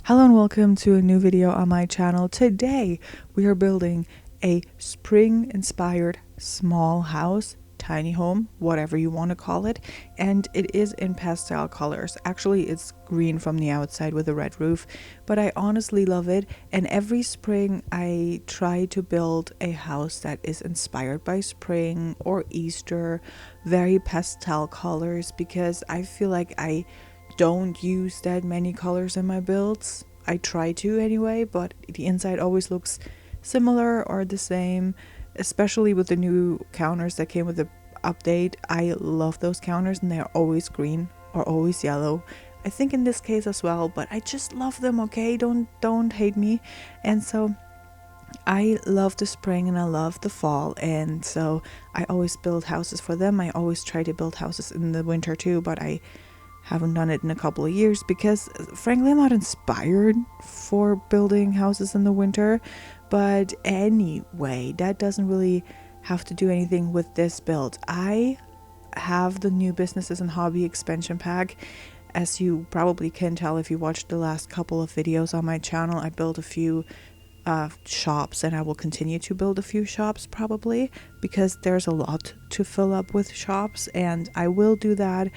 Hello and welcome to a new video on my channel. Today we are building a spring inspired small house, tiny home, whatever you want to call it, and it is in pastel colors. Actually, it's green from the outside with a red roof, but I honestly love it, and every spring I try to build a house that is inspired by spring or Easter, very pastel colors, because I feel like I don't use that many colors in my builds. I try to anyway, but the inside always looks similar or the same, especially with the new counters that came with the update. I love those counters and they're always green or always yellow. I think in this case as well, but I just love them, okay? Don't hate me. And so I love the spring and I love the fall, and so I always build houses for them. I always try to build houses in the winter too, but I haven't done it in a couple of years because frankly I'm not inspired for building houses in the winter. But anyway, that doesn't really have to do anything with this build. I have the new businesses and hobby expansion pack. As you probably can tell if you watched the last couple of videos on my channel, I built a few shops, and I will continue to build a few shops probably because there's a lot to fill up with shops, and I will do that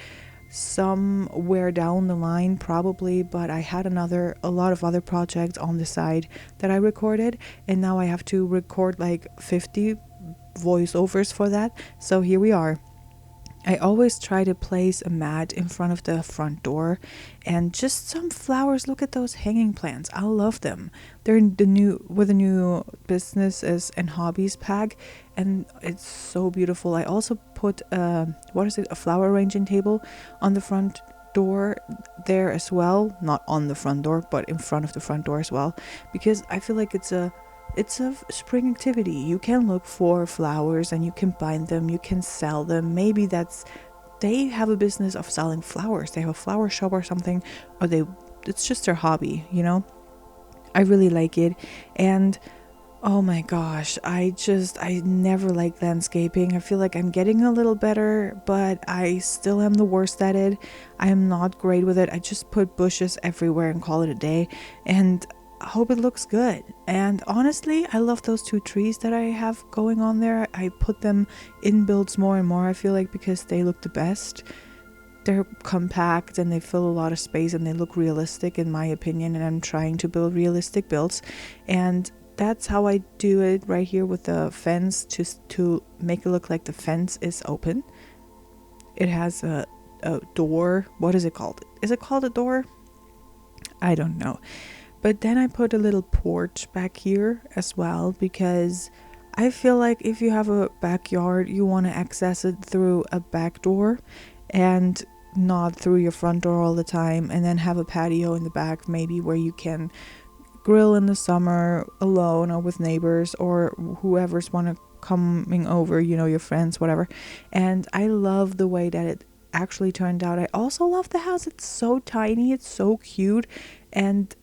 somewhere down the line probably. But I had a lot of other projects on the side that I recorded, and now I have to record like 50 voiceovers for that. So here we are. I always try to place a mat in front of the front door and just some flowers. Look at those hanging plants. I love them. They're in the new businesses and hobbies pack, and it's so beautiful. I also put a flower arranging table on the front door there as well. Not on the front door, but in front of the front door as well, because I feel like it's a spring activity. You can look for flowers and you can bind them, you can sell them. Maybe they have a business of selling flowers. They have a flower shop or something, or it's just their hobby, you know? I really like it. And oh my gosh, I never liked landscaping. I feel like I'm getting a little better, but I still am the worst at it. I am not great with it. I just put bushes everywhere and call it a day, and I hope it looks good. And honestly, I love those two trees that I have going on there. I put them in builds more and more, I feel like, because they look the best. They're compact and they fill a lot of space and they look realistic in my opinion, and I'm trying to build realistic builds, and that's how I do it right here with the fence, to make it look like the fence is open. It has a door. What is it called? Is it called a door? I don't know. But then I put a little porch back here as well, because I feel like if you have a backyard, you want to access it through a back door and not through your front door all the time, and then have a patio in the back maybe where you can grill in the summer alone or with neighbors or whoever's coming over, your friends, whatever. And I love the way that it actually turned out. I also love the house. It's so tiny, it's so cute, and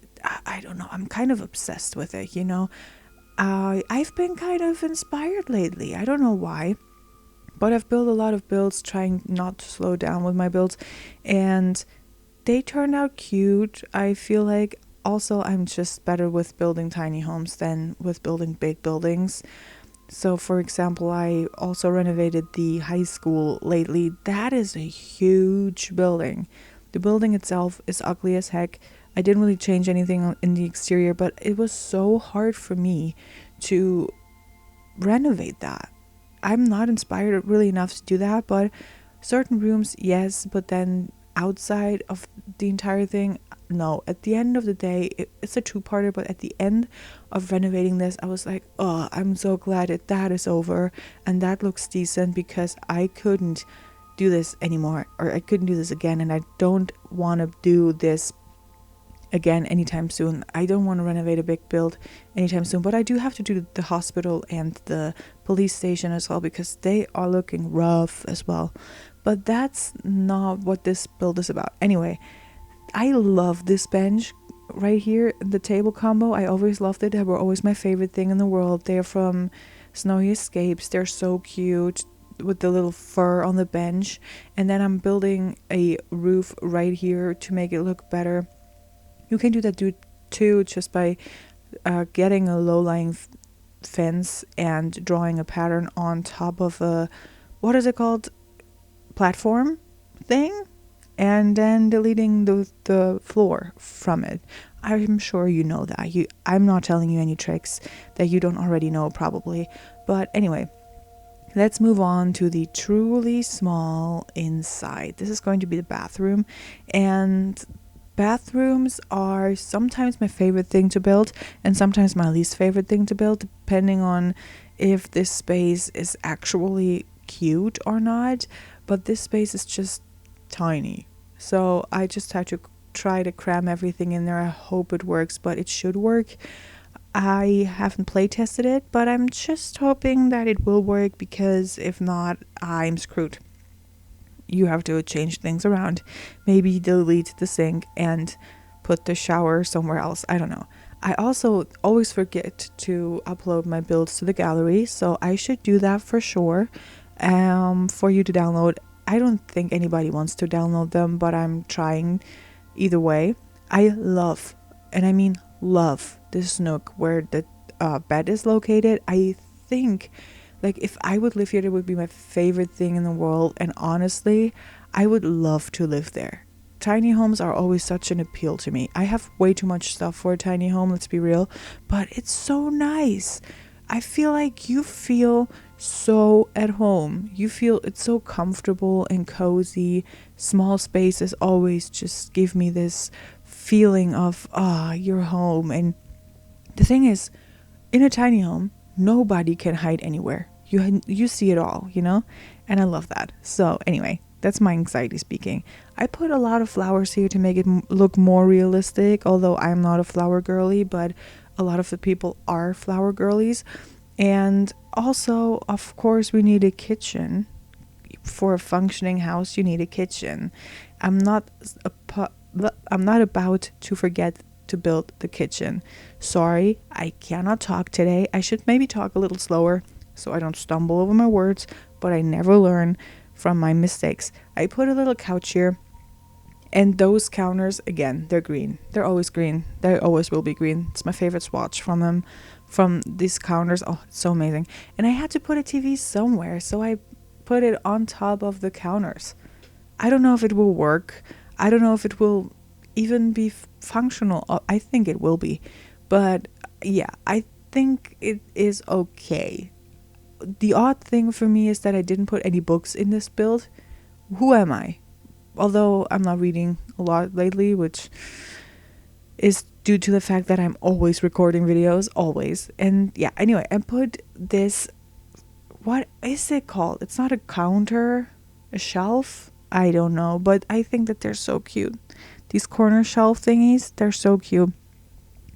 I don't know, I'm kind of obsessed with it, I've been kind of inspired lately. I don't know why, but I've built a lot of builds, trying not to slow down with my builds, and they turned out cute. I feel like also I'm just better with building tiny homes than with building big buildings. So for example, I also renovated the high school lately. That is a huge building. The building itself is ugly as heck. I didn't really change anything in the exterior, but it was so hard for me to renovate that. I'm not inspired really enough to do that, but certain rooms, yes, but then outside of the entire thing, no. At the end of the day, it's a two-parter, but at the end of renovating this, I was like, oh, I'm so glad that is over and that looks decent, because I couldn't do this anymore, or I couldn't do this again, and I don't want to do this again anytime soon. I don't want to renovate a big build anytime soon, but I do have to do the hospital and the police station as well, because they are looking rough as well. But that's not what this build is about. Anyway, I love this bench right here, the table combo. I always loved it. They were always my favorite thing in the world. They're from Snowy Escapes. They're so cute with the little fur on the bench. And then I'm building a roof right here to make it look better. You can do that too, just by getting a low-lying fence and drawing a pattern on top of a, what is it called, platform thing, and then deleting the floor from it. I'm sure you know that. I'm not telling you any tricks that you don't already know probably. But anyway, let's move on to the truly small inside. This is going to be the bathroom, and bathrooms are sometimes my favorite thing to build and sometimes my least favorite thing to build, depending on if this space is actually cute or not. But this space is just tiny, so I just had to try to cram everything in there. I hope it works, but it should work. I haven't play tested it, but I'm just hoping that it will work, because if not, I'm screwed. You have to change things around, maybe delete the sink and put the shower somewhere else. I don't know. I also always forget to upload my builds to the gallery, so I should do that for sure, for you to download. I don't think anybody wants to download them, but I'm trying either way. I love, and I mean love, this nook where the bed is located. I think, like, if I would live here, it would be my favorite thing in the world. And honestly, I would love to live there. Tiny homes are always such an appeal to me. I have way too much stuff for a tiny home, let's be real, but it's so nice. I feel like you feel so at home. You feel it's so comfortable and cozy. Small spaces always just give me this feeling of, you're home. And the thing is, in a tiny home, nobody can hide anywhere. You see it all, and I love that. So anyway, that's my anxiety speaking. I put a lot of flowers here to make it look more realistic, although I'm not a flower girly, but a lot of the people are flower girlies. And also, of course, we need a kitchen. For a functioning house, you need a kitchen. I'm not about to forget to build the kitchen. Sorry, I cannot talk today. I should maybe talk a little slower so I don't stumble over my words, but I never learn from my mistakes. I put a little couch here, and those counters, again, they're green. They're always green. They always will be green. It's my favorite swatch from them, from these counters. Oh, it's so amazing. And I had to put a TV somewhere, so I put it on top of the counters. I don't know if it will work. I don't know if it will even be functional. I think it will be, but yeah, I think it is okay. The odd thing for me is that I didn't put any books in this build. Who am I? Although I'm not reading a lot lately, which is due to the fact that I'm always recording videos, always. And yeah, anyway, I put this, what is it called? It's not a counter, a shelf? I don't know, but I think that they're so cute. These corner shelf thingies, they're so cute.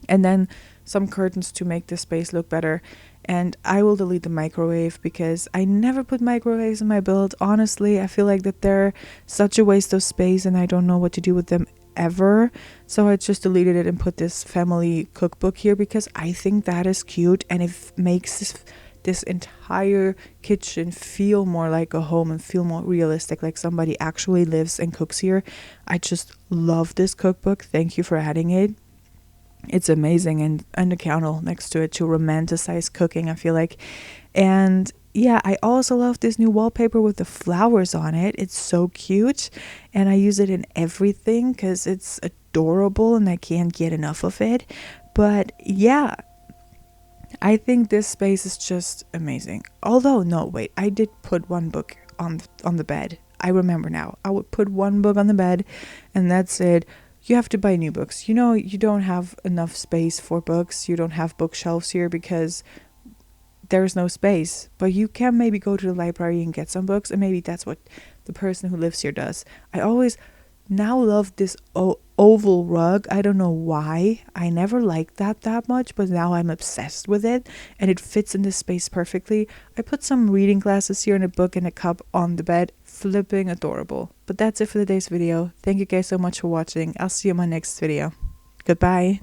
And then some curtains to make the space look better. And I will delete the microwave because I never put microwaves in my build. Honestly, I feel like that they're such a waste of space and I don't know what to do with them ever. So I just deleted it and put this family cookbook here because I think that is cute and it makes this entire kitchen feel more like a home and feel more realistic, like somebody actually lives and cooks here. I just love this cookbook. Thank you for adding it. It's amazing, and a candle next to it to romanticize cooking, I feel like. And yeah, I also love this new wallpaper with the flowers on it. It's so cute, and I use it in everything because it's adorable and I can't get enough of it. But yeah, I think this space is just amazing. Although, no, wait, I did put one book on the bed. I remember now. I would put one book on the bed, and that's it. You have to buy new books. You don't have enough space for books. You don't have bookshelves here because there's no space. But you can maybe go to the library and get some books, and maybe that's what the person who lives here does. I always now love this oval rug. I don't know why. I never liked that much, but now I'm obsessed with it, and it fits in this space perfectly. I put some reading glasses here and a book and a cup on the bed. Flipping adorable. But that's it for today's video. Thank you guys so much for watching. I'll see you in my next video. Goodbye.